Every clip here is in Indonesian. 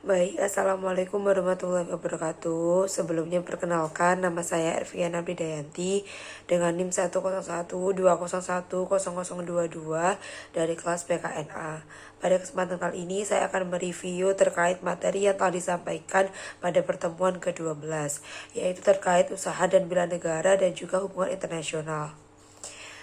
Baik, Assalamualaikum warahmatullahi wabarakatuh. Sebelumnya perkenalkan, nama saya Erviana Bridayanti dengan NIM 10120101022 dari kelas PKNA. Pada kesempatan kali ini saya akan mereview terkait materi yang telah disampaikan pada pertemuan ke-12, yaitu terkait usaha dan bela negara dan juga hubungan internasional.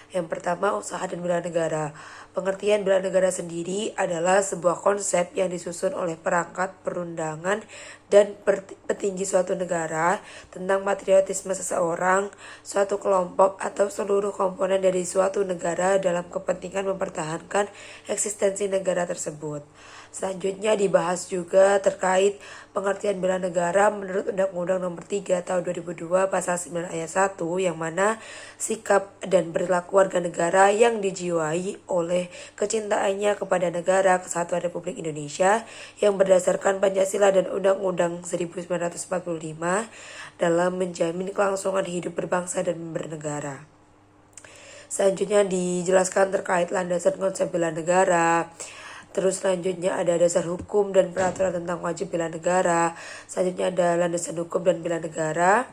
Yang pertama, usaha dan bela negara. Pengertian bela negara sendiri adalah sebuah konsep yang disusun oleh perangkat perundangan dan petinggi suatu negara tentang patriotisme seseorang, suatu kelompok, atau seluruh komponen dari suatu negara dalam kepentingan mempertahankan eksistensi negara tersebut. Selanjutnya dibahas juga terkait pengertian bela negara menurut Undang-Undang Nomor 3 Tahun 2002 Pasal 9 Ayat 1, yang mana sikap dan perilaku warga negara yang dijiwai oleh kecintaannya kepada negara Kesatuan Republik Indonesia yang berdasarkan Pancasila dan Undang-Undang 1945 dalam menjamin kelangsungan hidup berbangsa dan bernegara. Selanjutnya dijelaskan terkait landasan konsep bela negara. Terus selanjutnya ada dasar hukum dan peraturan tentang wajib bela negara. Selanjutnya ada landasan hukum dan bela negara.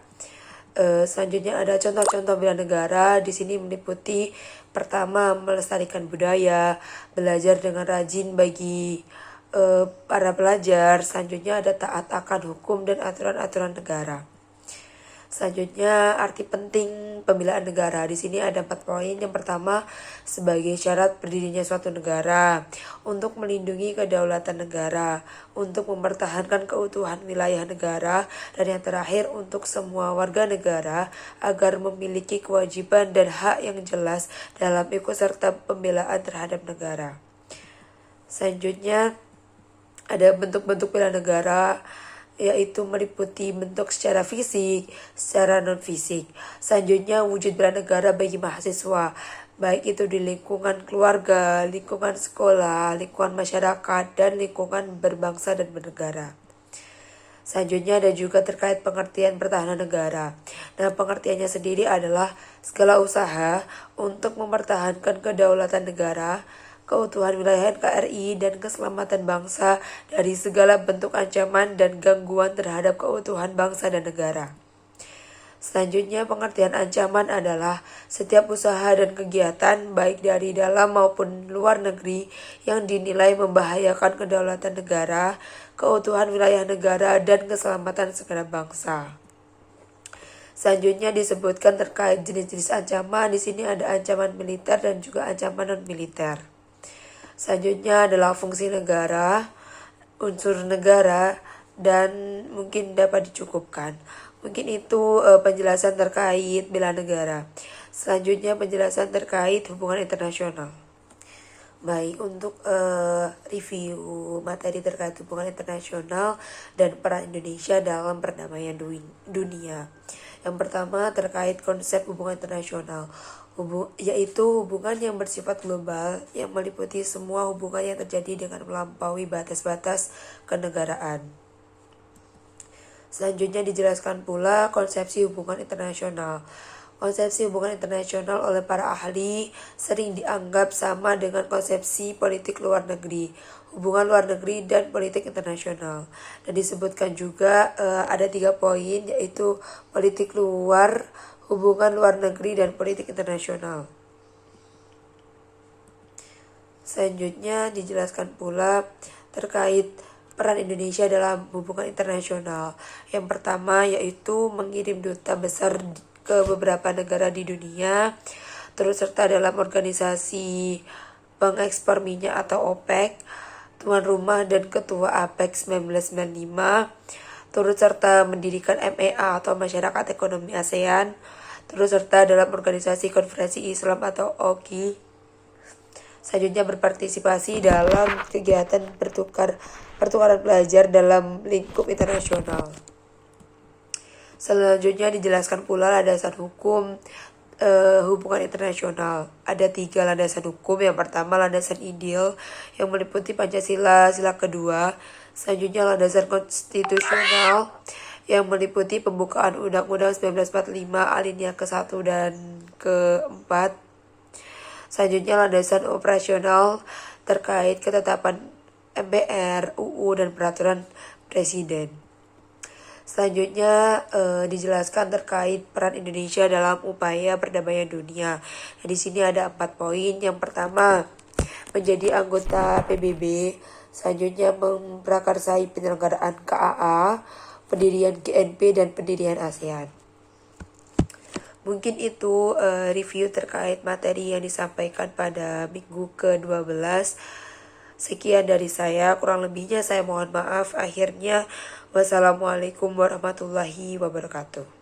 Selanjutnya ada contoh-contoh bela negara. Di sini meliputi pertama, melestarikan budaya, belajar dengan rajin bagi para pelajar. Selanjutnya ada taat akan hukum dan aturan-aturan negara. Selanjutnya, arti penting pembelaan negara. Di sini ada 4 poin. Yang pertama, sebagai syarat berdirinya suatu negara, untuk melindungi kedaulatan negara, untuk mempertahankan keutuhan wilayah negara, dan yang terakhir, untuk semua warga negara agar memiliki kewajiban dan hak yang jelas dalam ikut serta pembelaan terhadap negara. Selanjutnya, ada bentuk-bentuk bela negara, yaitu meliputi bentuk secara fisik, secara non-fisik. Selanjutnya, wujud bela negara bagi mahasiswa, baik itu di lingkungan keluarga, lingkungan sekolah, lingkungan masyarakat, dan lingkungan berbangsa dan bernegara. Selanjutnya ada juga terkait pengertian pertahanan negara. Nah, pengertiannya sendiri adalah segala usaha untuk mempertahankan kedaulatan negara, keutuhan wilayah NKRI, dan keselamatan bangsa dari segala bentuk ancaman dan gangguan terhadap keutuhan bangsa dan negara. Selanjutnya, pengertian ancaman adalah setiap usaha dan kegiatan baik dari dalam maupun luar negeri yang dinilai membahayakan kedaulatan negara, keutuhan wilayah negara, dan keselamatan segenap bangsa. Selanjutnya disebutkan terkait jenis-jenis ancaman. Di sini ada ancaman militer dan juga ancaman non-militer. Selanjutnya adalah fungsi negara, unsur negara, dan mungkin dapat dicukupkan. Mungkin itu penjelasan terkait bela negara. Selanjutnya penjelasan terkait hubungan internasional. Baik, untuk review materi terkait hubungan internasional dan peran Indonesia dalam perdamaian dunia. Yang pertama terkait konsep hubungan internasional, yaitu hubungan yang bersifat global yang meliputi semua hubungan yang terjadi dengan melampaui batas-batas kenegaraan. Selanjutnya dijelaskan pula konsepsi hubungan internasional. Konsepsi hubungan internasional oleh para ahli sering dianggap sama dengan konsepsi politik luar negeri, hubungan luar negeri, dan politik internasional. Dan disebutkan juga ada 3 poin, yaitu politik luar, hubungan luar negeri, dan politik internasional. Selanjutnya dijelaskan pula terkait peran Indonesia dalam hubungan internasional. Yang pertama yaitu mengirim duta besar ke beberapa negara di dunia, terus serta dalam organisasi pengekspor minyak atau OPEC, tuan rumah dan ketua APEC 1995, turut serta mendirikan MEA atau Masyarakat Ekonomi ASEAN, turut serta dalam organisasi konferensi Islam atau OKI. Selanjutnya berpartisipasi dalam kegiatan pertukaran pelajar dalam lingkup internasional. Selanjutnya dijelaskan pula landasan hukum hubungan internasional. Ada 3 landasan hukum. Yang pertama landasan ideal yang meliputi Pancasila sila kedua. Selanjutnya landasan konstitusional yang meliputi pembukaan Undang-Undang 1945 alinea ke-1 dan ke-4. Selanjutnya landasan operasional terkait ketetapan MPR, UU, dan peraturan presiden. Selanjutnya dijelaskan terkait peran Indonesia dalam upaya perdamaian dunia. Nah, di sini ada 4 poin. Yang pertama, menjadi anggota PBB. Selanjutnya memprakarsai penyelenggaraan KAA, pendirian GNP, dan pendirian ASEAN. Mungkin itu review terkait materi yang disampaikan pada minggu ke-12. Sekian dari saya, kurang lebihnya saya mohon maaf. Akhirnya, wassalamualaikum warahmatullahi wabarakatuh.